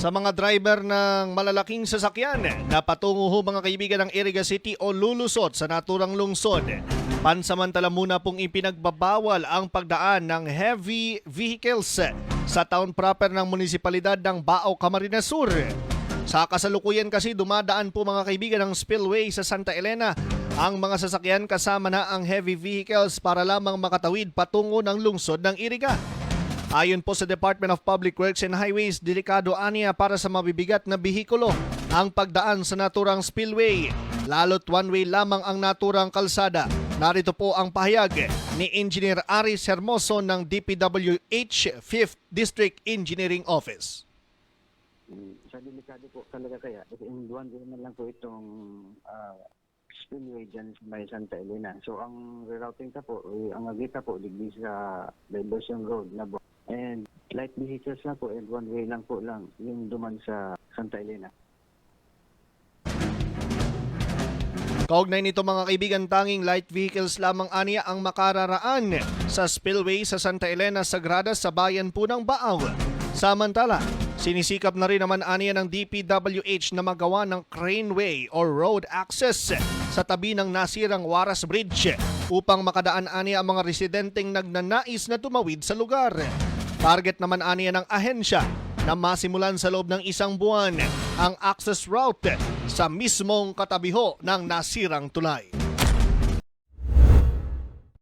Sa mga driver ng malalaking sasakyan na patungo ho mga kaibigan ng Iriga City o lulusot sa naturang lungsod, pansamantala muna pong ipinagbabawal ang pagdaan ng heavy vehicles sa town proper ng munisipalidad ng Bao, Camarines Sur. Sa kasalukuyan kasi dumadaan po mga kaibigan ng spillway sa Santa Elena ang mga sasakyan kasama na ang heavy vehicles para lamang makatawid patungo ng lungsod ng Iriga. Ayon po sa Department of Public Works and Highways, delikado aniya para sa mabibigat na bihikulo ang pagdaan sa naturang spillway, lalo't one-way lamang ang naturang kalsada. Narito po ang pahayag ni Engineer Aris Hermoso ng DPWH 5th District Engineering Office. Sa delikado po talaga kaya, kasi in one way na lang po itong spillway dyan sa may Santa Elena. So ang rerouting ka po, ang agita po, digdi sa Diversion Road na and light vehicles lang po and one way lang po yung duman sa Santa Elena. Kaugnay nito mga kaibigan, tanging light vehicles lamang aniya ang makararaan sa spillway sa Santa Elena Sagrada sa bayan po ng Baaw. Samantala, sinisikap na rin naman aniya ng DPWH na magawa ng craneway or road access sa tabi ng nasirang Waras Bridge upang makadaan aniya ang mga residenteng nagnanais na tumawid sa lugar. Target naman aniya ng ahensya na masimulan sa loob ng isang buwan ang access route sa mismong katabiho ng nasirang tulay.